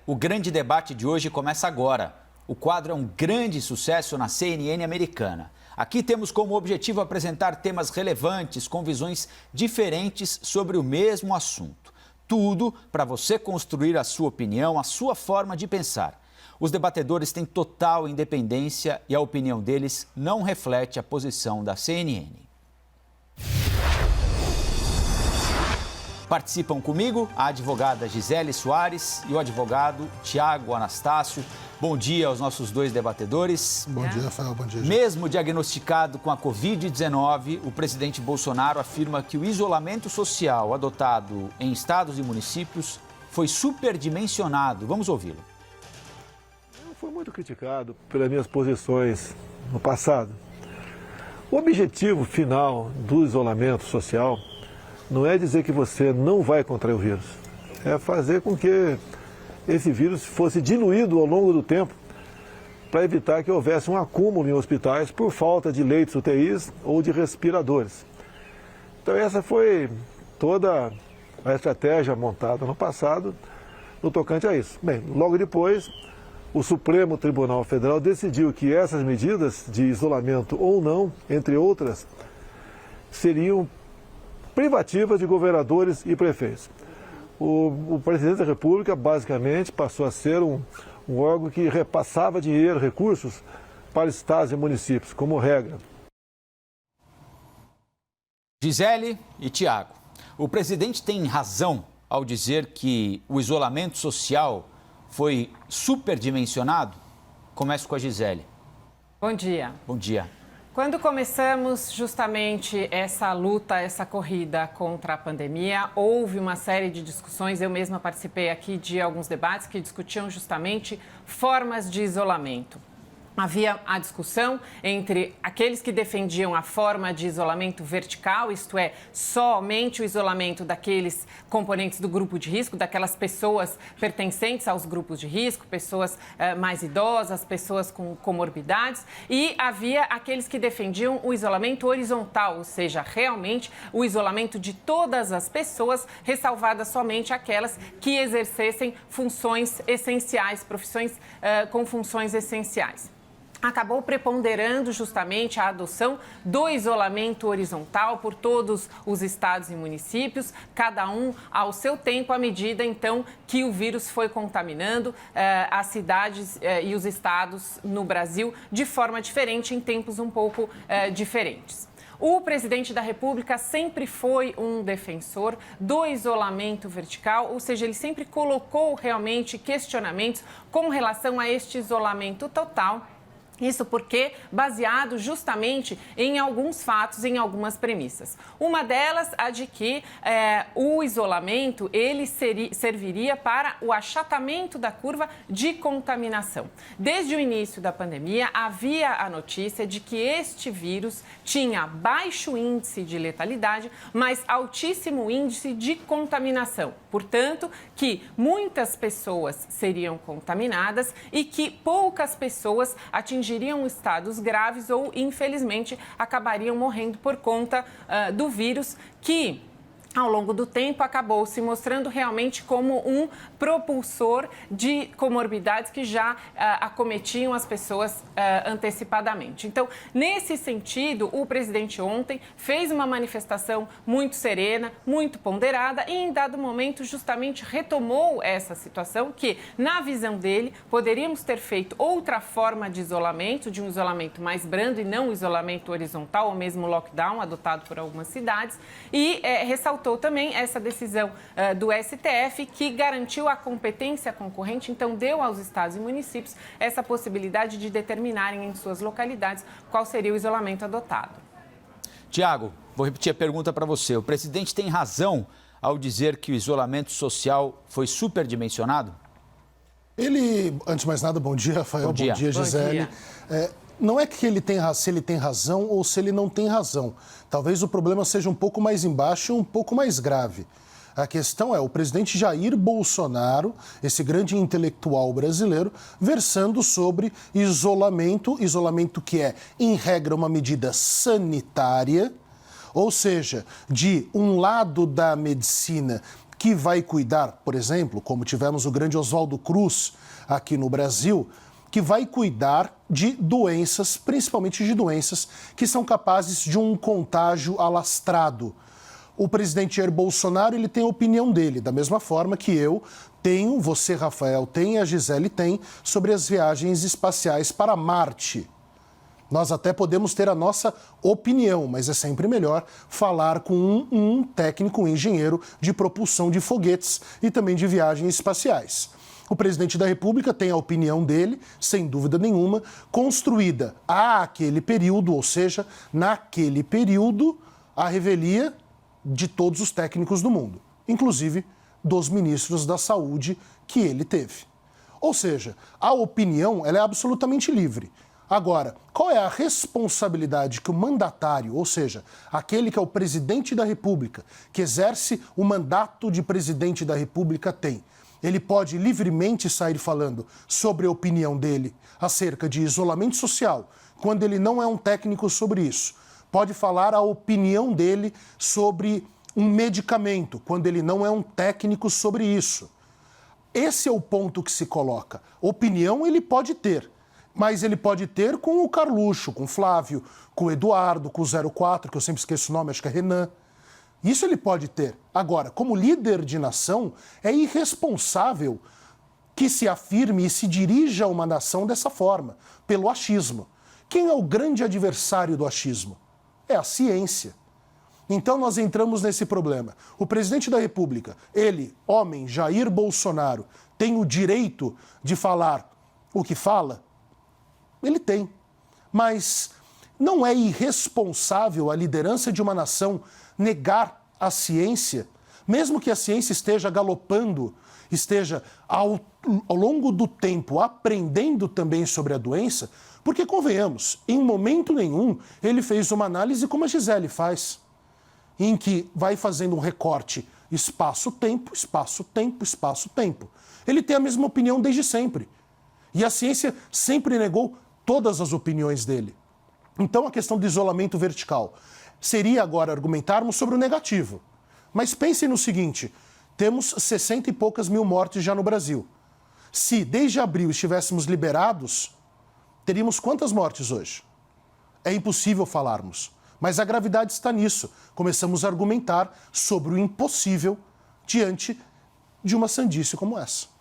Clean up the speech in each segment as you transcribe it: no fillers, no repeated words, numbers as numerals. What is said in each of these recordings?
O grande debate de hoje começa agora. O quadro é um grande sucesso na CNN americana. Aqui temos como objetivo apresentar temas relevantes com visões diferentes sobre o mesmo assunto. Tudo para você construir a sua opinião, a sua forma de pensar. Os debatedores têm total independência e a opinião deles não reflete a posição da CNN. Participam comigo a advogada Gisele Soares e o advogado Tiago Anastácio. Bom dia aos nossos dois debatedores. Bom dia, Rafael. Bom dia. Mesmo diagnosticado com a Covid-19, o presidente Bolsonaro afirma que o isolamento social adotado em estados e municípios foi superdimensionado. Vamos ouvi-lo. Eu fui muito criticado pelas minhas posições no passado. O objetivo final do isolamento social não é dizer que você não vai contrair o vírus, é fazer com que esse vírus fosse diluído ao longo do tempo para evitar que houvesse um acúmulo em hospitais por falta de leitos UTIs ou de respiradores. Então essa foi toda a estratégia montada no passado no tocante a isso. Bem, logo depois, o Supremo Tribunal Federal decidiu que essas medidas de isolamento ou não, entre outras, seriam privativas de governadores e prefeitos. O presidente da República, basicamente, passou a ser um órgão que repassava dinheiro, recursos para estados e municípios, como regra. Gisele e Tiago, o presidente tem razão ao dizer que o isolamento social foi superdimensionado? Começo com a Gisele. Bom dia. Bom dia. Quando começamos justamente essa luta, essa corrida contra a pandemia, houve uma série de discussões, eu mesma participei aqui de alguns debates que discutiam justamente formas de isolamento. Havia a discussão entre aqueles que defendiam a forma de isolamento vertical, isto é, somente o isolamento daqueles componentes do grupo de risco, daquelas pessoas pertencentes aos grupos de risco, pessoas mais idosas, pessoas com comorbidades, e havia aqueles que defendiam o isolamento horizontal, ou seja, realmente o isolamento de todas as pessoas, ressalvadas somente aquelas que exercessem funções essenciais, profissões com funções essenciais. Acabou preponderando justamente a adoção do isolamento horizontal por todos os estados e municípios, cada um ao seu tempo, à medida, então, que o vírus foi contaminando as cidades e os estados no Brasil de forma diferente, em tempos um pouco diferentes. O presidente da República sempre foi um defensor do isolamento vertical, ou seja, ele sempre colocou realmente questionamentos com relação a este isolamento total. Isso porque baseado justamente em alguns fatos, em algumas premissas. Uma delas, a de que o isolamento ele serviria para o achatamento da curva de contaminação. Desde o início da pandemia, havia a notícia de que este vírus tinha baixo índice de letalidade, mas altíssimo índice de contaminação. Portanto, que muitas pessoas seriam contaminadas e que poucas pessoas atingiriam estados graves ou, infelizmente, acabariam morrendo por conta do vírus que, ao longo do tempo, acabou se mostrando realmente como um propulsor de comorbidades que já acometiam as pessoas antecipadamente. Então, nesse sentido, o presidente ontem fez uma manifestação muito serena, muito ponderada e, em dado momento, justamente retomou essa situação que, na visão dele, poderíamos ter feito outra forma de isolamento, de um isolamento mais brando e não um isolamento horizontal ou mesmo lockdown adotado por algumas cidades e ressaltou também essa decisão do STF que garantiu a competência concorrente, então deu aos estados e municípios essa possibilidade de determinarem em suas localidades qual seria o isolamento adotado. Tiago, vou repetir a pergunta para você. O presidente tem razão ao dizer que o isolamento social foi superdimensionado? Ele, antes de mais nada, bom dia, Rafael. Bom dia, Gisele. Não é que se ele tem razão ou se ele não tem razão. Talvez o problema seja um pouco mais embaixo e um pouco mais grave. A questão é o presidente Jair Bolsonaro, esse grande intelectual brasileiro, versando sobre isolamento que é, em regra, uma medida sanitária, ou seja, de um lado da medicina que vai cuidar, por exemplo, como tivemos o grande Oswaldo Cruz aqui no Brasil, que vai cuidar de doenças, principalmente de doenças que são capazes de um contágio alastrado. O presidente Jair Bolsonaro, ele tem a opinião dele, da mesma forma que eu tenho, você, Rafael, tem, a Gisele tem, sobre as viagens espaciais para Marte. Nós até podemos ter a nossa opinião, mas é sempre melhor falar com um técnico, um engenheiro de propulsão de foguetes e também de viagens espaciais. O presidente da República tem a opinião dele, sem dúvida nenhuma, construída àquele período, ou seja, naquele período, a revelia de todos os técnicos do mundo, inclusive dos ministros da saúde que ele teve. Ou seja, a opinião ela é absolutamente livre. Agora, qual é a responsabilidade que o mandatário, ou seja, aquele que é o presidente da República, que exerce o mandato de presidente da República tem? Ele pode livremente sair falando sobre a opinião dele acerca de isolamento social, quando ele não é um técnico sobre isso. Pode falar a opinião dele sobre um medicamento, quando ele não é um técnico sobre isso. Esse é o ponto que se coloca. Opinião ele pode ter, mas ele pode ter com o Carluxo, com o Flávio, com o Eduardo, com o 04, que eu sempre esqueço o nome, acho que é Renan. Isso ele pode ter. Agora, como líder de nação, é irresponsável que se afirme e se dirija a uma nação dessa forma, pelo achismo. Quem é o grande adversário do achismo? É a ciência. Então nós entramos nesse problema. O presidente da República, ele, homem, Jair Bolsonaro, tem o direito de falar o que fala? Ele tem. Mas não é irresponsável a liderança de uma nação negar a ciência, mesmo que a ciência esteja galopando, esteja ao longo do tempo aprendendo também sobre a doença, porque, convenhamos, em momento nenhum ele fez uma análise como a Gisele faz, em que vai fazendo um recorte espaço-tempo, espaço-tempo, espaço-tempo. Ele tem a mesma opinião desde sempre. E a ciência sempre negou todas as opiniões dele. Então, a questão do isolamento vertical seria agora argumentarmos sobre o negativo. Mas pensem no seguinte, temos 60 e poucas mil mortes já no Brasil. Se desde abril estivéssemos liberados, teríamos quantas mortes hoje? É impossível falarmos. Mas a gravidade está nisso. Começamos a argumentar sobre o impossível diante de uma sandice como essa.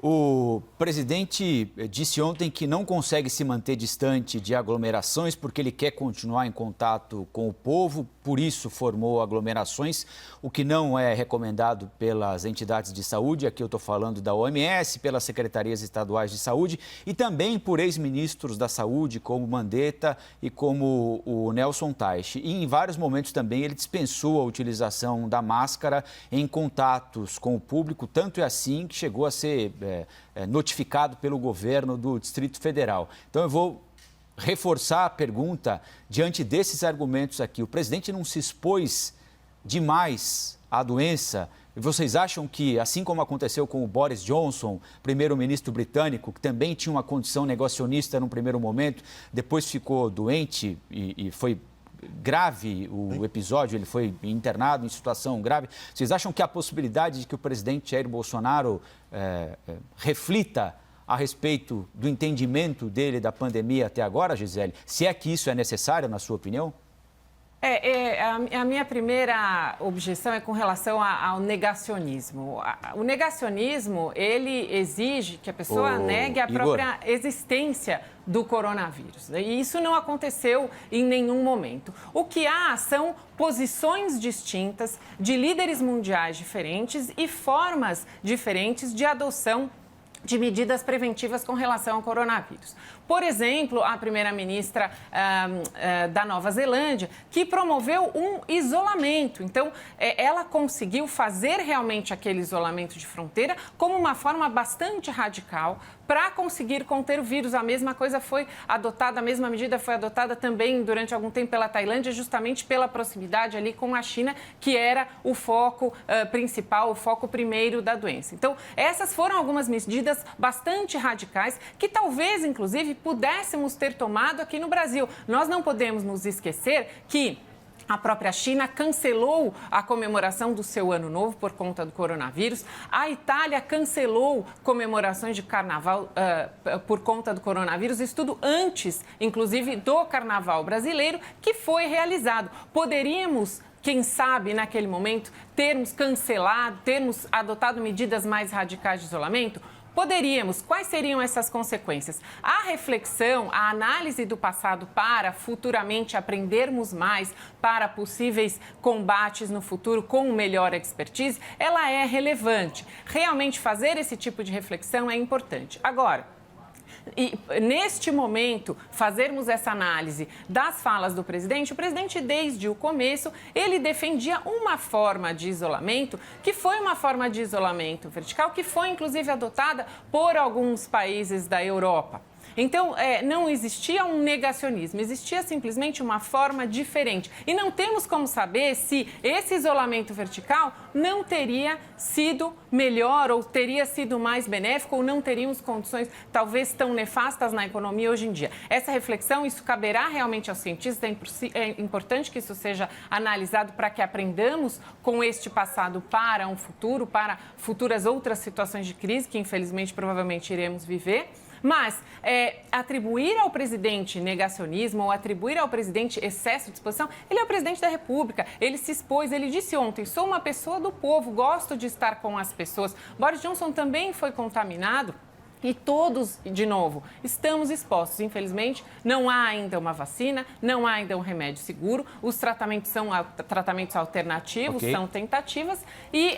O presidente disse ontem que não consegue se manter distante de aglomerações porque ele quer continuar em contato com o povo, por isso formou aglomerações, o que não é recomendado pelas entidades de saúde, aqui eu estou falando da OMS, pelas secretarias estaduais de saúde e também por ex-ministros da saúde, como Mandetta e como o Nelson Teich. E em vários momentos também ele dispensou a utilização da máscara em contatos com o público, tanto é assim que chegou a ser notificado pelo governo do Distrito Federal. Então eu vou reforçar a pergunta diante desses argumentos aqui. O presidente não se expôs demais à doença? E vocês acham que, assim como aconteceu com o Boris Johnson, primeiro-ministro britânico, que também tinha uma condição negacionista no primeiro momento, depois ficou doente e foi grave o episódio, ele foi internado em situação grave. Vocês acham que há a possibilidade de que o presidente Jair Bolsonaro reflita a respeito do entendimento dele da pandemia até agora, Gisele? Se é que isso é necessário, na sua opinião? A minha primeira objeção é com relação ao negacionismo. O negacionismo, ele exige que a pessoa negue a própria existência do coronavírus. E isso não aconteceu em nenhum momento. O que há são posições distintas de líderes mundiais diferentes e formas diferentes de adoção de medidas preventivas com relação ao coronavírus. Por exemplo, a primeira-ministra da Nova Zelândia, que promoveu um isolamento. Então, ela conseguiu fazer realmente aquele isolamento de fronteira como uma forma bastante radical para conseguir conter o vírus. A mesma coisa foi adotada, a mesma medida foi adotada também durante algum tempo pela Tailândia, justamente pela proximidade ali com a China, que era o foco principal, o foco primeiro da doença. Então, essas foram algumas medidas bastante radicais que talvez, inclusive, pudéssemos ter tomado aqui no Brasil. Nós não podemos nos esquecer que A própria China cancelou a comemoração do seu Ano Novo por conta do coronavírus. A Itália cancelou comemorações de carnaval por conta do coronavírus. Isso tudo antes, inclusive, do carnaval brasileiro, que foi realizado. Poderíamos, quem sabe, naquele momento, termos cancelado, termos adotado medidas mais radicais de isolamento? Poderíamos. Quais seriam essas consequências? A reflexão, a análise do passado para futuramente aprendermos mais para possíveis combates no futuro com melhor expertise, ela é relevante. Realmente fazer esse tipo de reflexão é importante. Agora, e neste momento, fazermos essa análise das falas do presidente, o presidente, desde o começo, ele defendia uma forma de isolamento, que foi uma forma de isolamento vertical, que foi, inclusive, adotada por alguns países da Europa. Então, não existia um negacionismo, existia simplesmente uma forma diferente. E não temos como saber se esse isolamento vertical não teria sido melhor ou teria sido mais benéfico ou não teríamos condições talvez tão nefastas na economia hoje em dia. Essa reflexão, isso caberá realmente aos cientistas, é importante que isso seja analisado para que aprendamos com este passado para um futuro, para futuras outras situações de crise que, infelizmente, provavelmente iremos viver. Mas atribuir ao presidente negacionismo ou atribuir ao presidente excesso de exposição, ele é o presidente da República, ele se expôs, ele disse ontem, sou uma pessoa do povo, gosto de estar com as pessoas. Boris Johnson também foi contaminado. E todos, de novo, estamos expostos. Infelizmente, não há ainda uma vacina, não há ainda um remédio seguro. Os tratamentos são tratamentos alternativos, são tentativas. E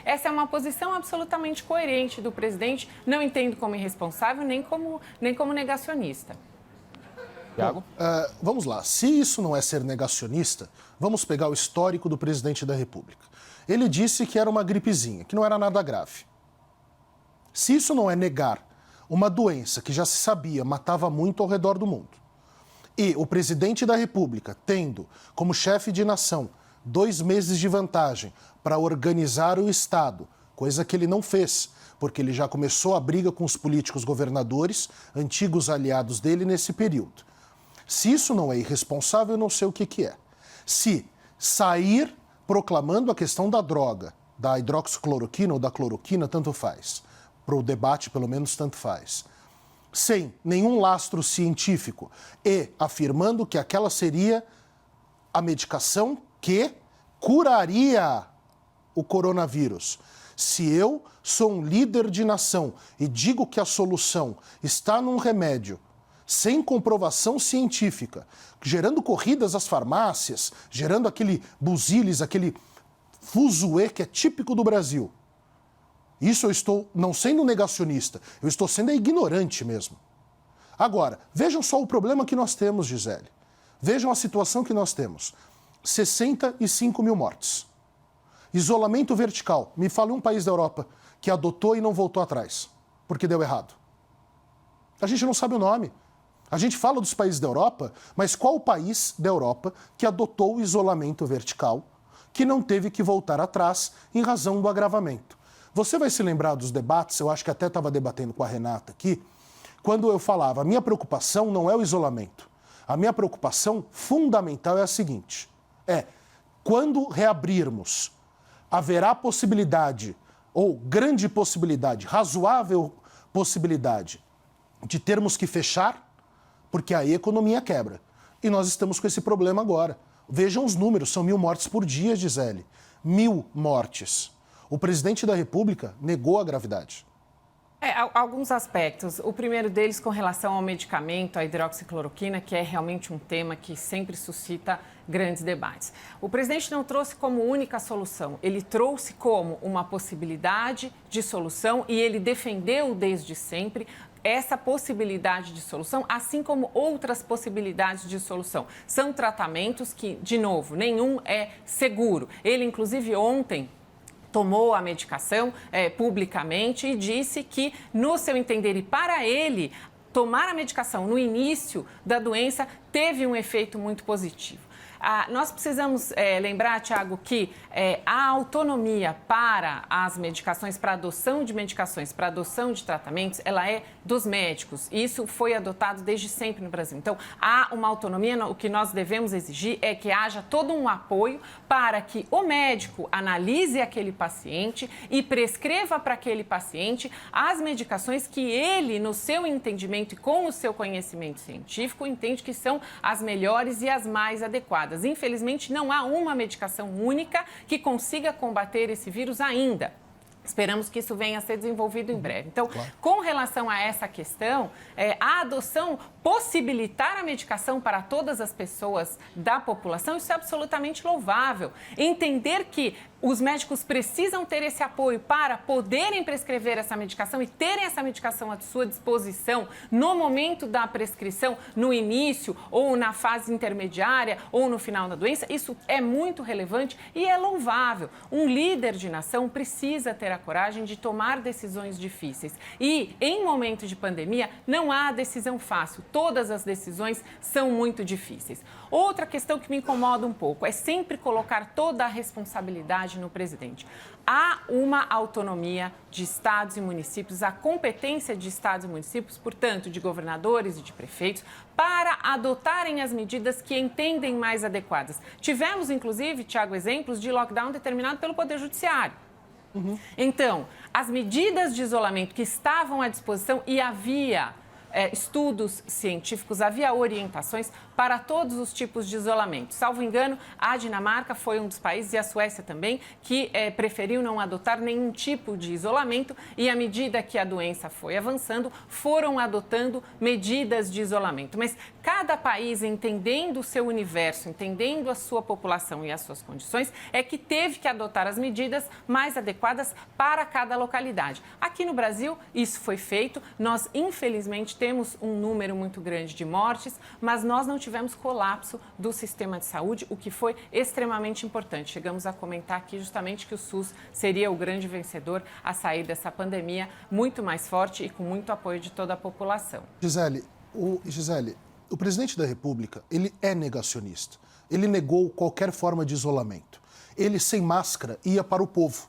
essa é uma posição absolutamente coerente do presidente. Não entendo como irresponsável, nem como negacionista. Tiago? Vamos lá. Se isso não é ser negacionista, vamos pegar o histórico do presidente da República. Ele disse que era uma gripezinha, que não era nada grave. Se isso não é negar uma doença que já se sabia matava muito ao redor do mundo, e o presidente da República tendo como chefe de nação 2 meses de vantagem para organizar o Estado, coisa que ele não fez, porque ele já começou a briga com os políticos governadores, antigos aliados dele nesse período. Se isso não é irresponsável, eu não sei o que é. Se sair proclamando a questão da droga, da hidroxicloroquina ou da cloroquina, tanto faz. Para o debate, pelo menos, tanto faz. Sem nenhum lastro científico e afirmando que aquela seria a medicação que curaria o coronavírus. Se eu sou um líder de nação e digo que a solução está num remédio sem comprovação científica, gerando corridas às farmácias, gerando aquele buziles, aquele fuzuê que é típico do Brasil, isso eu estou não sendo negacionista, eu estou sendo ignorante mesmo. Agora, vejam só o problema que nós temos, Gisele. Vejam a situação que nós temos. 65 mil mortes. Isolamento vertical. Me fale um país da Europa que adotou e não voltou atrás, porque deu errado. A gente não sabe o nome. A gente fala dos países da Europa, mas qual o país da Europa que adotou o isolamento vertical, que não teve que voltar atrás em razão do agravamento? Você vai se lembrar dos debates, eu acho que até estava debatendo com a Renata aqui, quando eu falava, a minha preocupação não é o isolamento. A minha preocupação fundamental é a seguinte, quando reabrirmos, haverá possibilidade, ou grande possibilidade, razoável possibilidade, de termos que fechar, porque aí a economia quebra. E nós estamos com esse problema agora. Vejam os números, são 1.000 mortes por dia, Gisele. 1.000 mortes. O presidente da República negou a gravidade. Alguns aspectos. O primeiro deles com relação ao medicamento, a hidroxicloroquina, que é realmente um tema que sempre suscita grandes debates. O presidente não trouxe como única solução, ele trouxe como uma possibilidade de solução e ele defendeu desde sempre essa possibilidade de solução, assim como outras possibilidades de solução. São tratamentos que, de novo, nenhum é seguro. Ele, inclusive, ontem tomou a medicação publicamente e disse que, no seu entender e para ele, tomar a medicação no início da doença teve um efeito muito positivo. Nós precisamos lembrar, Tiago, que a autonomia para as medicações, para a adoção de medicações, para a adoção de tratamentos, ela é dos médicos. Isso foi adotado desde sempre no Brasil. Então, há uma autonomia, o que nós devemos exigir é que haja todo um apoio para que o médico analise aquele paciente e prescreva para aquele paciente as medicações que ele, no seu entendimento e com o seu conhecimento científico, entende que são as melhores e as mais adequadas. Infelizmente, não há uma medicação única que consiga combater esse vírus ainda. Esperamos que isso venha a ser desenvolvido em breve. Então, com relação a essa questão, a adoção, possibilitar a medicação para todas as pessoas da população, isso é absolutamente louvável. Entender que os médicos precisam ter esse apoio para poderem prescrever essa medicação e terem essa medicação à sua disposição no momento da prescrição, no início ou na fase intermediária ou no final da doença, isso é muito relevante e é louvável. Um líder de nação precisa ter a coragem de tomar decisões difíceis. E, em momento de pandemia, não há decisão fácil. Todas as decisões são muito difíceis. Outra questão que me incomoda um pouco é sempre colocar toda a responsabilidade no presidente. Há uma autonomia de estados e municípios, a competência de estados e municípios, portanto, de governadores e de prefeitos, para adotarem as medidas que entendem mais adequadas. Tivemos, inclusive, Tiago, exemplos de lockdown determinado pelo Poder Judiciário. Então, as medidas de isolamento que estavam à disposição e havia estudos científicos, havia orientações para todos os tipos de isolamento. Salvo engano, a Dinamarca foi um dos países, e a Suécia também, que preferiu não adotar nenhum tipo de isolamento e, à medida que a doença foi avançando, foram adotando medidas de isolamento. Mas cada país, entendendo o seu universo, entendendo a sua população e as suas condições, é que teve que adotar as medidas mais adequadas para cada localidade. Aqui no Brasil, isso foi feito. Nós, infelizmente, temos um número muito grande de mortes, mas nós não tivemos colapso do sistema de saúde, o que foi extremamente importante. Chegamos a comentar aqui justamente que o SUS seria o grande vencedor a sair dessa pandemia muito mais forte e com muito apoio de toda a população. Gisele, o presidente da República, ele é negacionista. Ele negou qualquer forma de isolamento. Ele, sem máscara, ia para o povo.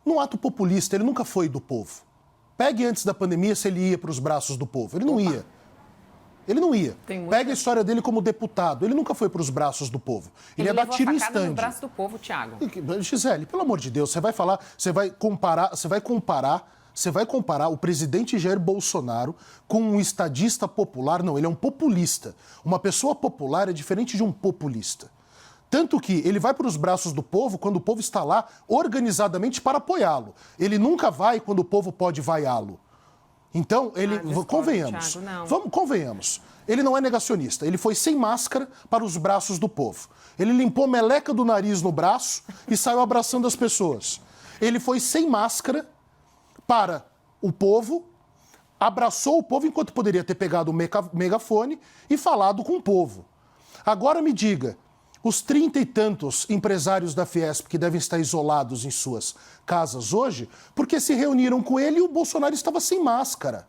Num ato populista, ele nunca foi do povo. Pegue antes da pandemia se ele ia para os braços do povo. Ele não ia. Ele não ia. Pega a história dele como deputado. Ele nunca foi para os braços do povo. Ele ia dar tiro em stand. No braço do povo, Tiago. Gisele, pelo amor de Deus, você vai falar, você vai comparar o presidente Jair Bolsonaro com um estadista popular? Não, ele é um populista. Uma pessoa popular é diferente de um populista. Tanto que ele vai para os braços do povo quando o povo está lá organizadamente para apoiá-lo. Ele nunca vai quando o povo pode vaiá-lo. Então, convenhamos. Thiago, convenhamos. Ele não é negacionista. Ele foi sem máscara para os braços do povo. Ele limpou meleca do nariz no braço e saiu abraçando as pessoas. Ele foi sem máscara para o povo, abraçou o povo enquanto poderia ter pegado o megafone e falado com o povo. Agora me diga, os 30 e tantos empresários da Fiesp que devem estar isolados em suas casas hoje, porque se reuniram com ele e o Bolsonaro estava sem máscara.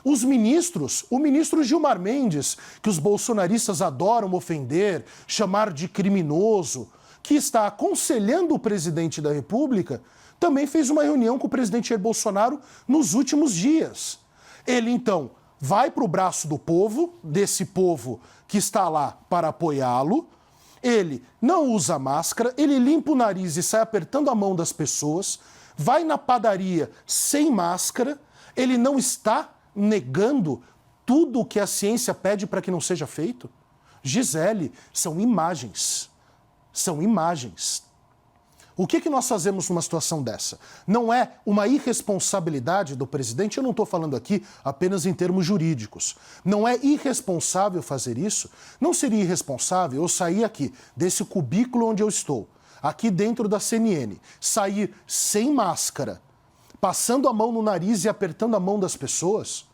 Os ministros, o ministro Gilmar Mendes, que os bolsonaristas adoram ofender, chamar de criminoso, que está aconselhando o presidente da República, também fez uma reunião com o presidente Jair Bolsonaro nos últimos dias. Ele, então, vai para o braço do povo, desse povo que está lá para apoiá-lo. Ele não usa máscara, ele limpa o nariz e sai apertando a mão das pessoas, vai na padaria sem máscara, ele não está negando tudo o que a ciência pede para que não seja feito? Gisele, são imagens. São imagens. O que nós fazemos numa situação dessa? Não é uma irresponsabilidade do presidente, eu não estou falando aqui apenas em termos jurídicos. Não é irresponsável fazer isso? Não seria irresponsável eu sair aqui, desse cubículo onde eu estou, aqui dentro da CNN, sair sem máscara, passando a mão no nariz e apertando a mão das pessoas?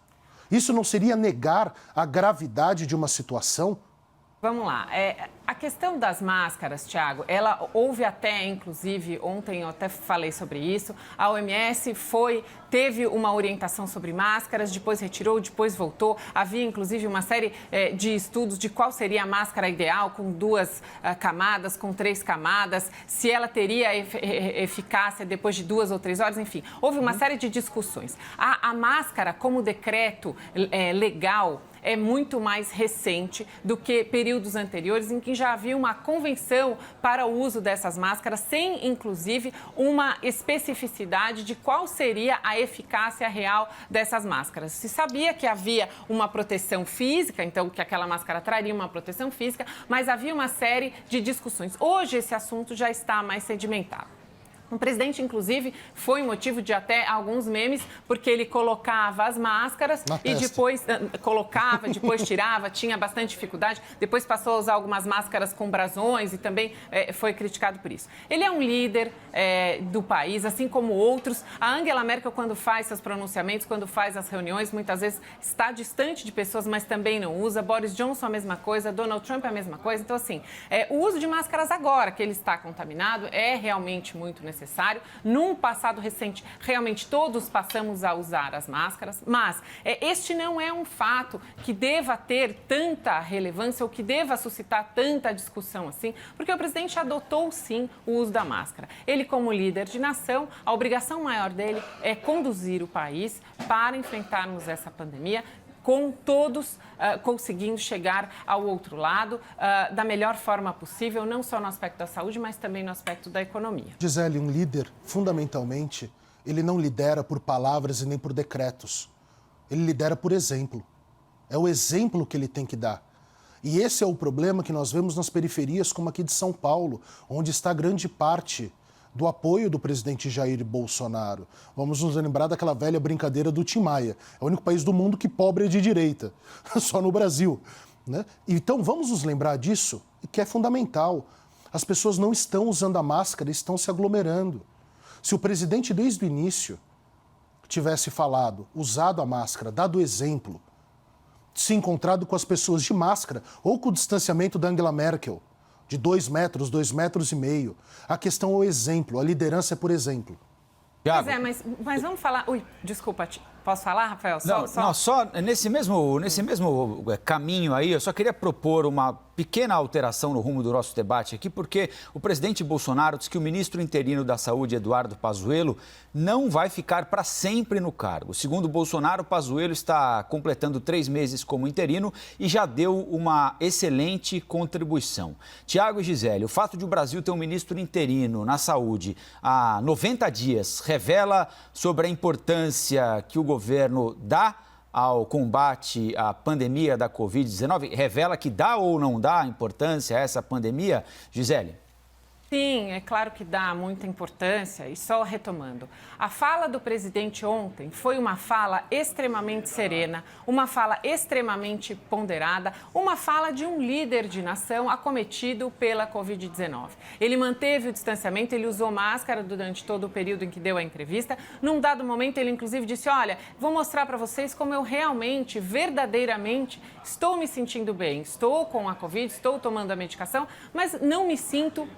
Isso não seria negar a gravidade de uma situação? Vamos lá. A questão das máscaras, Tiago, houve até, inclusive, ontem eu até falei sobre isso, a OMS teve uma orientação sobre máscaras, depois retirou, depois voltou. Havia, inclusive, uma série de estudos de qual seria a máscara ideal, com 2 camadas, com 3 camadas, se ela teria eficácia depois de 2 ou 3 horas, enfim. Houve uma série de discussões. A máscara, como decreto legal, é muito mais recente do que períodos anteriores em que já havia uma convenção para o uso dessas máscaras, sem, inclusive, uma especificidade de qual seria a eficácia real dessas máscaras. Se sabia que havia uma proteção física, então que aquela máscara traria uma proteção física, mas havia uma série de discussões. Hoje esse assunto já está mais sedimentado. O presidente, inclusive, foi motivo de até alguns memes, porque ele colocava as máscaras e depois colocava, depois tirava, tinha bastante dificuldade, depois passou a usar algumas máscaras com brasões e também foi criticado por isso. Ele é um líder do país, assim como outros. A Angela Merkel, quando faz seus pronunciamentos, quando faz as reuniões, muitas vezes está distante de pessoas, mas também não usa. Boris Johnson, a mesma coisa. Donald Trump, a mesma coisa. Então, assim, o uso de máscaras agora que ele está contaminado é realmente muito necessário. Num passado recente, realmente todos passamos a usar as máscaras, mas este não é um fato que deva ter tanta relevância ou que deva suscitar tanta discussão assim, porque o presidente adotou, sim, o uso da máscara. Ele, como líder de nação, a obrigação maior dele é conduzir o país para enfrentarmos essa pandemia, com todos conseguindo chegar ao outro lado da melhor forma possível, não só no aspecto da saúde, mas também no aspecto da economia. Gisele, um líder, fundamentalmente, ele não lidera por palavras e nem por decretos. Ele lidera por exemplo. É o exemplo que ele tem que dar. E esse é o problema que nós vemos nas periferias, como aqui de São Paulo, onde está grande parte do apoio do presidente Jair Bolsonaro. Vamos nos lembrar daquela velha brincadeira do Tim Maia. É o único país do mundo que pobre é de direita, só no Brasil, né? Então vamos nos lembrar disso, que é fundamental. As pessoas não estão usando a máscara, estão se aglomerando. Se o presidente desde o início tivesse falado, usado a máscara, dado exemplo, se encontrado com as pessoas de máscara ou com o distanciamento da Angela Merkel, de 2 metros, 2,5 metros. A questão é o exemplo, a liderança é por exemplo. Thiago. Pois é, mas vamos falar... Ui, desculpa, posso falar, Rafael? Só nesse mesmo caminho aí, eu só queria propor uma pequena alteração no rumo do nosso debate aqui, porque o presidente Bolsonaro disse que o ministro interino da Saúde, Eduardo Pazuello, não vai ficar para sempre no cargo. Segundo Bolsonaro, Pazuello está completando 3 meses como interino e já deu uma excelente contribuição. Tiago e Gisele, o fato de o Brasil ter um ministro interino na saúde há 90 dias revela sobre a importância que o governo dá ao combate à pandemia da Covid-19? Revela que dá ou não dá importância a essa pandemia, Gisele? Sim, é claro que dá muita importância. E só retomando, a fala do presidente ontem foi uma fala extremamente serena, uma fala extremamente ponderada, uma fala de um líder de nação acometido pela Covid-19. Ele manteve o distanciamento, ele usou máscara durante todo o período em que deu a entrevista. Num dado momento, ele inclusive disse, olha, vou mostrar para vocês como eu realmente, verdadeiramente, estou me sentindo bem. Estou com a Covid, estou tomando a medicação, mas não me sinto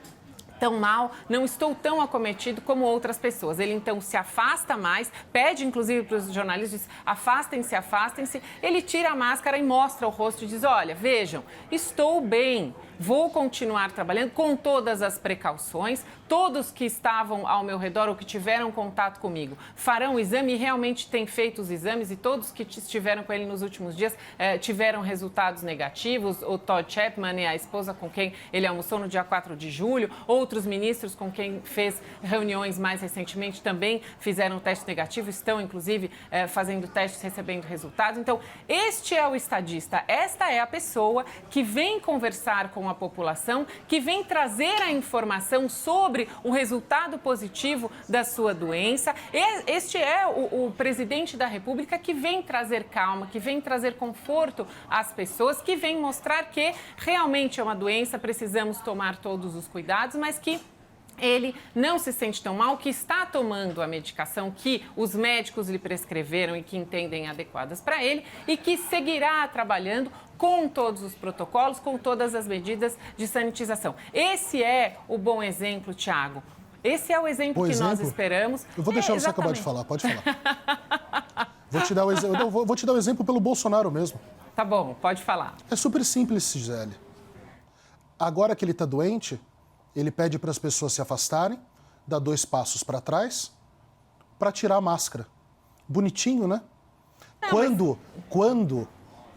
tão mal, não estou tão acometido como outras pessoas. Ele, então, se afasta mais, pede, inclusive, para os jornalistas, afastem-se, afastem-se. Ele tira a máscara e mostra o rosto e diz, olha, vejam, estou bem, vou continuar trabalhando com todas as precauções. Todos que estavam ao meu redor ou que tiveram contato comigo farão o exame e realmente têm feito os exames e todos que estiveram com ele nos últimos dias tiveram resultados negativos. O Todd Chapman e a esposa com quem ele almoçou no dia 4 de julho, outros ministros com quem fez reuniões mais recentemente também fizeram teste negativo, estão inclusive fazendo testes, recebendo resultados. Então, este é o estadista, esta é a pessoa que vem conversar com a população, que vem trazer a informação sobre o resultado positivo da sua doença. Este é o presidente da República que vem trazer calma, que vem trazer conforto às pessoas, que vem mostrar que realmente é uma doença, precisamos tomar todos os cuidados, mas que ele não se sente tão mal, que está tomando a medicação que os médicos lhe prescreveram e que entendem adequadas para ele e que seguirá trabalhando com todos os protocolos, com todas as medidas de sanitização. Esse é o bom exemplo, Tiago. Esse é o exemplo que nós esperamos. Eu vou deixar você acabar de falar, pode falar. Vou te dar o exemplo pelo Bolsonaro mesmo. Tá bom, pode falar. É super simples, Gisele. Agora que ele está doente, ele pede para as pessoas se afastarem, dá 2 passos para trás, para tirar a máscara. Bonitinho, né? Não, quando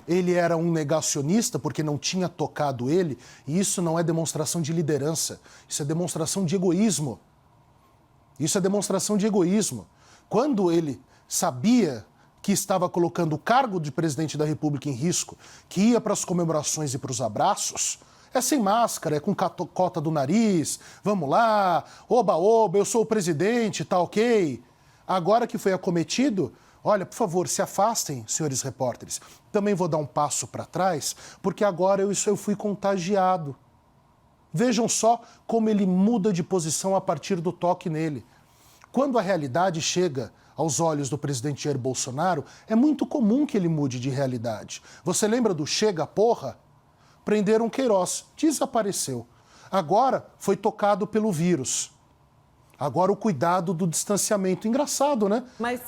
ele era um negacionista, porque não tinha tocado ele, e isso não é demonstração de liderança, isso é demonstração de egoísmo. Isso é demonstração de egoísmo. Quando ele sabia que estava colocando o cargo de presidente da República em risco, que ia para as comemorações e para os abraços, é sem máscara, é com cota do nariz, vamos lá, oba, oba, eu sou o presidente, tá ok. Agora que foi acometido, olha, por favor, se afastem, senhores repórteres. Também vou dar um passo para trás, porque agora eu fui contagiado. Vejam só como ele muda de posição a partir do toque nele. Quando a realidade chega aos olhos do presidente Jair Bolsonaro, é muito comum que ele mude de realidade. Você lembra do Chega, porra? Prenderam Queiroz, desapareceu. Agora foi tocado pelo vírus. Agora o cuidado do distanciamento. Engraçado, né? Mas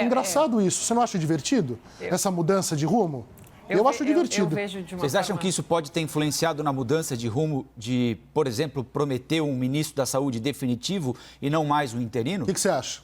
engraçado isso. Você não acha divertido? Essa mudança de rumo? Eu acho divertido. Eu vejo de uma Vocês acham que isso pode ter influenciado na mudança de rumo de, por exemplo, prometer um ministro da Saúde definitivo e não mais um interino? O que você acha?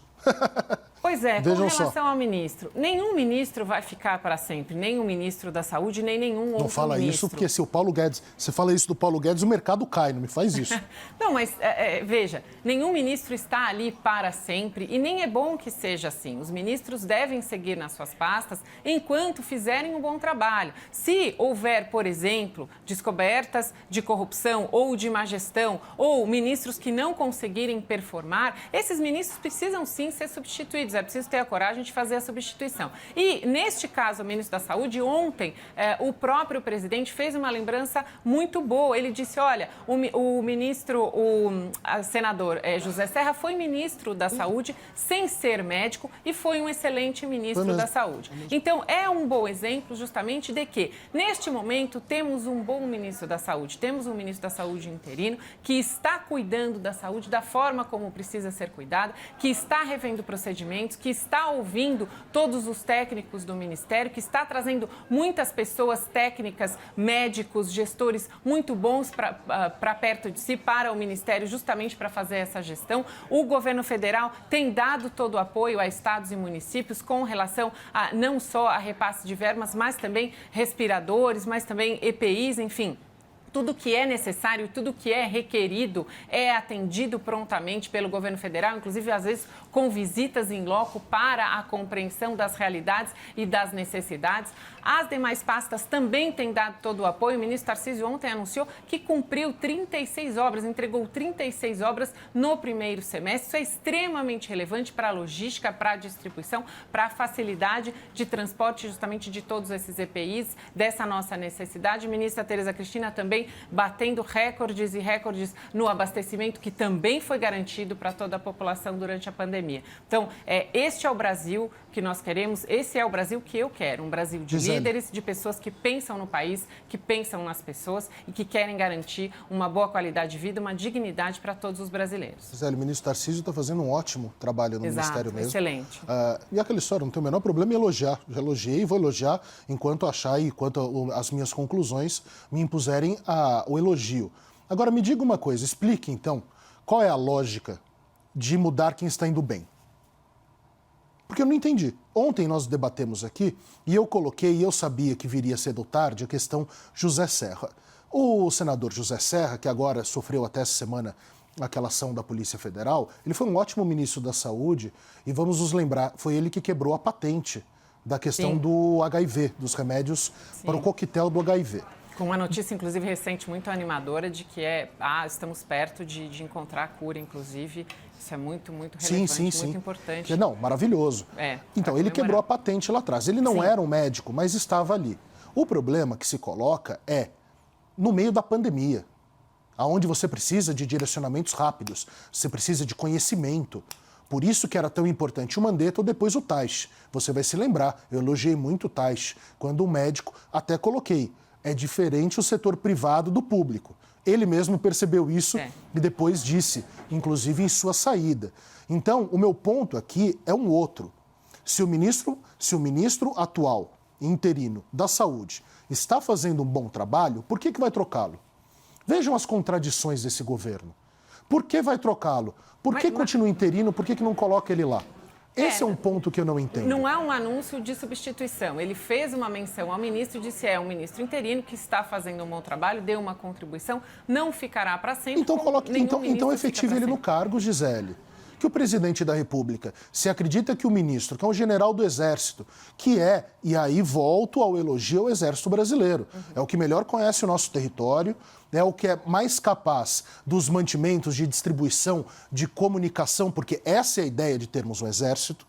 Pois é, Vejam com relação só. ao ministro, nenhum ministro vai ficar para sempre, nem o ministro da Saúde, nem nenhum outro ministro. Não fala isso, porque se o Paulo Guedes, você fala isso do Paulo Guedes, o mercado cai, não me faz isso. Não, mas veja, nenhum ministro está ali para sempre e nem é bom que seja assim. Os ministros devem seguir nas suas pastas enquanto fizerem um bom trabalho. Se houver, por exemplo, descobertas de corrupção ou de má gestão, ou ministros que não conseguirem performar, esses ministros precisam sim ser substituídos. É preciso ter a coragem de fazer a substituição. E, neste caso, o ministro da Saúde, ontem, o próprio presidente fez uma lembrança muito boa. Ele disse, olha, o senador José Serra foi ministro da Saúde sem ser médico e foi um excelente ministro da Saúde. Então, é um bom exemplo justamente de que, neste momento, temos um bom ministro da Saúde, temos um ministro da Saúde interino que está cuidando da saúde da forma como precisa ser cuidada, que está revendo procedimentos, que está ouvindo todos os técnicos do Ministério, que está trazendo muitas pessoas técnicas, médicos, gestores muito bons para perto de si, para o Ministério, justamente para fazer essa gestão. O governo federal tem dado todo o apoio a estados e municípios com relação a não só a repasse de verbas, mas também respiradores, mas também EPIs, enfim. Tudo que é necessário, tudo que é requerido é atendido prontamente pelo governo federal, inclusive, às vezes, com visitas em loco para a compreensão das realidades e das necessidades. As demais pastas também têm dado todo o apoio. O ministro Tarcísio ontem anunciou que cumpriu 36 obras, entregou 36 obras no primeiro semestre. Isso é extremamente relevante para a logística, para a distribuição, para a facilidade de transporte justamente de todos esses EPIs, dessa nossa necessidade. A ministra Tereza Cristina também batendo recordes e recordes no abastecimento, que também foi garantido para toda a população durante a pandemia. Então, este é o Brasil que nós queremos, esse é o Brasil que eu quero, um Brasil de líderes, de pessoas que pensam no país, que pensam nas pessoas e que querem garantir uma boa qualidade de vida, uma dignidade para todos os brasileiros. Gisele, o ministro Tarcísio está fazendo um ótimo trabalho no Ministério mesmo. Excelente. E aquela história, não tem o menor problema em elogiar. Já elogiei e vou elogiar enquanto achar e enquanto as minhas conclusões me impuserem o elogio. Agora, me diga uma coisa, explique então qual é a lógica de mudar quem está indo bem. Porque eu não entendi. Ontem nós debatemos aqui e eu coloquei, e eu sabia que viria cedo ou tarde, a questão José Serra. O senador José Serra, que agora sofreu até essa semana aquela ação da Polícia Federal, ele foi um ótimo ministro da Saúde e vamos nos lembrar, foi ele que quebrou a patente da questão do HIV, dos remédios para o coquetel do HIV. Com uma notícia, inclusive, recente, muito animadora, de que estamos perto de encontrar a cura, inclusive. Isso é muito, muito relevante, muito importante. Não, maravilhoso. Então, ele quebrou a patente lá atrás. Ele não era um médico, mas estava ali. O problema que se coloca é no meio da pandemia, onde você precisa de direcionamentos rápidos, você precisa de conhecimento. Por isso que era tão importante o Mandetta ou depois o Taish. Você vai se lembrar, eu elogiei muito o Taish, quando o médico, até coloquei, é diferente o setor privado do público. Ele mesmo percebeu isso e depois disse, inclusive em sua saída. Então, o meu ponto aqui é um outro. Se o ministro atual, interino, da Saúde, está fazendo um bom trabalho, por que vai trocá-lo? Vejam as contradições desse governo. Por que vai trocá-lo? Por que continua interino? Por que não coloca ele lá? Esse é um ponto que eu não entendo. Não é um anúncio de substituição. Ele fez uma menção ao ministro e disse é um ministro interino que está fazendo um bom trabalho, deu uma contribuição, não ficará para sempre. Então efetive ele no cargo, Gisele. Que o presidente da República, se acredita que o ministro, que é um general do Exército, e aí volto ao elogio ao Exército Brasileiro, é o que melhor conhece o nosso território, é o que é mais capaz dos mantimentos de distribuição, de comunicação, porque essa é a ideia de termos um exército,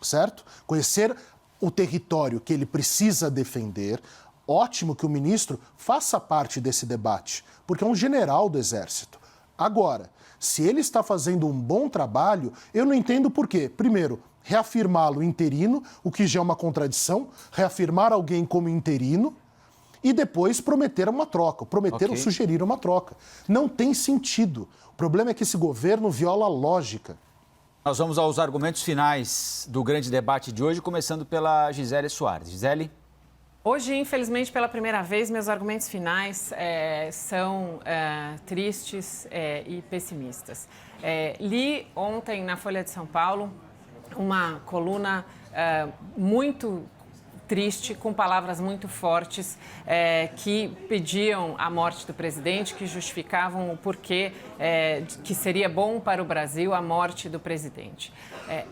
certo? Conhecer o território que ele precisa defender. Ótimo que o ministro faça parte desse debate, porque é um general do Exército. Agora, se ele está fazendo um bom trabalho, eu não entendo por quê. Primeiro, reafirmá-lo interino, o que já é uma contradição, reafirmar alguém como interino, e depois prometer uma troca, ou sugerir uma troca. Não tem sentido. O problema é que esse governo viola a lógica. Nós vamos aos argumentos finais do grande debate de hoje, começando pela Gisele Soares. Gisele? Hoje, infelizmente, pela primeira vez, meus argumentos finais são tristes e pessimistas. Li ontem na Folha de São Paulo uma coluna muito triste, com palavras muito fortes, que pediam a morte do presidente, que justificavam o porquê que seria bom para o Brasil a morte do presidente.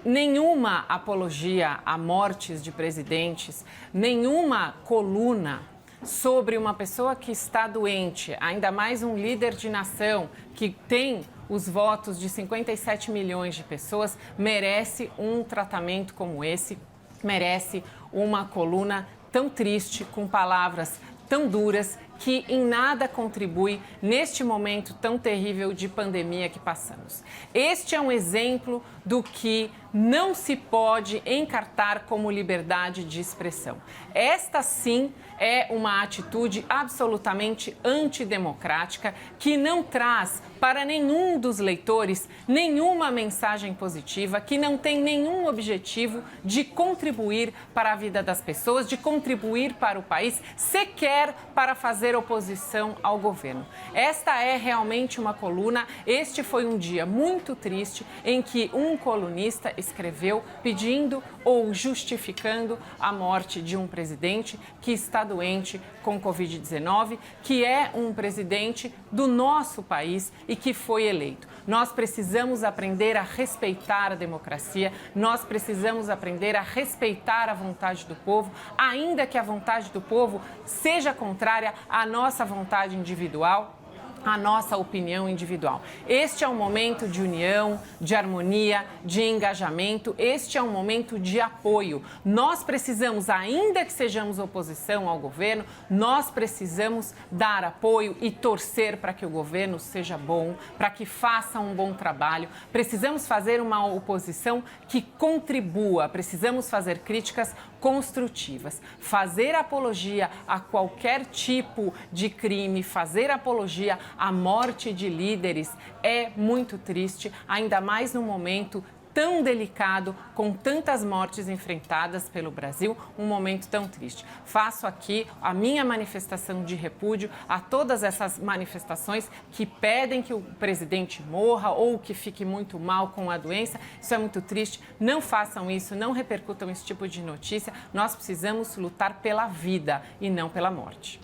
Nenhuma apologia a mortes de presidentes, nenhuma coluna sobre uma pessoa que está doente, ainda mais um líder de nação que tem os votos de 57 milhões de pessoas, merece um tratamento como esse, merece uma coluna tão triste, com palavras tão duras, que em nada contribui neste momento tão terrível de pandemia que passamos. Este é um exemplo do que não se pode encartar como liberdade de expressão. Esta, sim, é uma atitude absolutamente antidemocrática que não traz para nenhum dos leitores nenhuma mensagem positiva, que não tem nenhum objetivo de contribuir para a vida das pessoas, de contribuir para o país, sequer para fazer oposição ao governo. Esta é realmente uma coluna. Este foi um dia muito triste em que um colunista escreveu pedindo ou justificando a morte de um presidente que está doente com Covid-19, que é um presidente do nosso país e que foi eleito. Nós precisamos aprender a respeitar a democracia, nós precisamos aprender a respeitar a vontade do povo, ainda que a vontade do povo seja contrária à nossa vontade individual, a nossa opinião individual. Este é um momento de união, de harmonia, de engajamento, este é um momento de apoio. Nós precisamos, ainda que sejamos oposição ao governo, nós precisamos dar apoio e torcer para que o governo seja bom, para que faça um bom trabalho. Precisamos fazer uma oposição que contribua, precisamos fazer críticas construtivas. Fazer apologia a qualquer tipo de crime, fazer apologia à morte de líderes é muito triste, ainda mais num momento tão delicado, com tantas mortes enfrentadas pelo Brasil, um momento tão triste. Faço aqui a minha manifestação de repúdio a todas essas manifestações que pedem que o presidente morra ou que fique muito mal com a doença. Isso é muito triste. Não façam isso, não repercutam esse tipo de notícia. Nós precisamos lutar pela vida e não pela morte.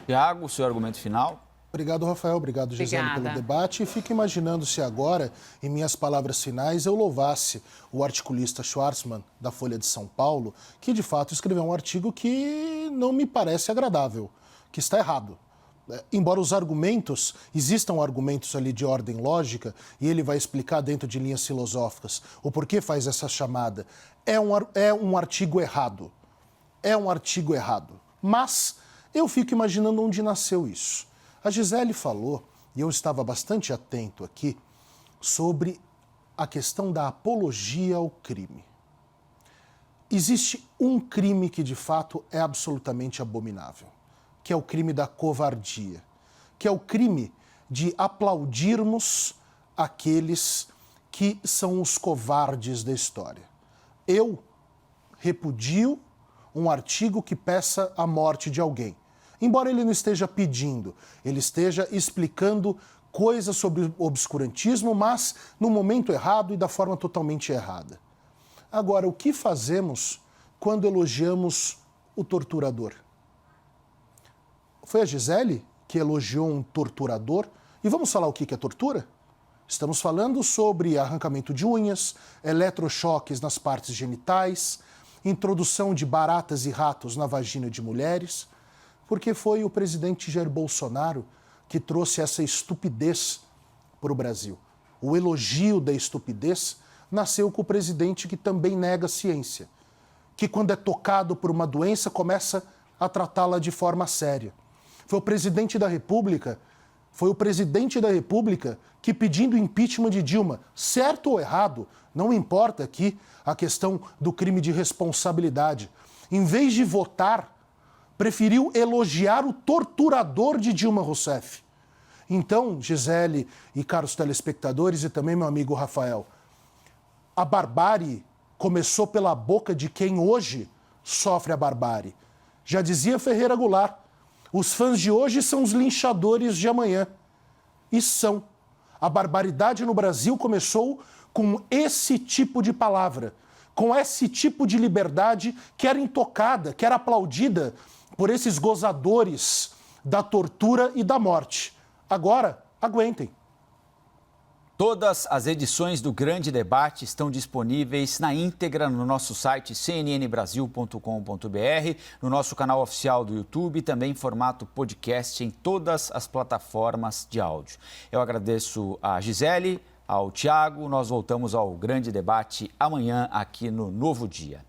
Tiago, o seu argumento final? Obrigado, Rafael. Obrigado, Gisele, pelo debate. E fico imaginando se agora, em minhas palavras finais, eu louvasse o articulista Schwarzman, da Folha de São Paulo, que, de fato, escreveu um artigo que não me parece agradável, que está errado. Embora os argumentos, existam argumentos ali de ordem lógica, e ele vai explicar dentro de linhas filosóficas o porquê faz essa chamada, é um artigo errado. É um artigo errado. Mas eu fico imaginando onde nasceu isso. A Gisele falou, e eu estava bastante atento aqui, sobre a questão da apologia ao crime. Existe um crime que, de fato, é absolutamente abominável, que é o crime da covardia, que é o crime de aplaudirmos aqueles que são os covardes da história. Eu repudio um artigo que peça a morte de alguém. Embora ele não esteja pedindo, ele esteja explicando coisas sobre o obscurantismo, mas no momento errado e da forma totalmente errada. Agora, o que fazemos quando elogiamos o torturador? Foi a Gisele que elogiou um torturador? E vamos falar o que é tortura? Estamos falando sobre arrancamento de unhas, eletrochoques nas partes genitais, introdução de baratas e ratos na vagina de mulheres, porque foi o presidente Jair Bolsonaro que trouxe essa estupidez para o Brasil. O elogio da estupidez nasceu com o presidente que também nega a ciência, que quando é tocado por uma doença começa a tratá-la de forma séria. Foi o presidente da República que, pedindo impeachment de Dilma, certo ou errado, não importa aqui a questão do crime de responsabilidade, em vez de votar, preferiu elogiar o torturador de Dilma Rousseff. Então, Gisele e caros telespectadores e também meu amigo Rafael, a barbárie começou pela boca de quem hoje sofre a barbárie. Já dizia Ferreira Goulart, os fãs de hoje são os linchadores de amanhã. E são. A barbaridade no Brasil começou com esse tipo de palavra, com esse tipo de liberdade que era intocada, que era aplaudida por esses gozadores da tortura e da morte. Agora, aguentem. Todas as edições do Grande Debate estão disponíveis na íntegra no nosso site cnnbrasil.com.br, no nosso canal oficial do YouTube e também em formato podcast em todas as plataformas de áudio. Eu agradeço a Gisele, ao Tiago. Nós voltamos ao Grande Debate amanhã aqui no Novo Dia.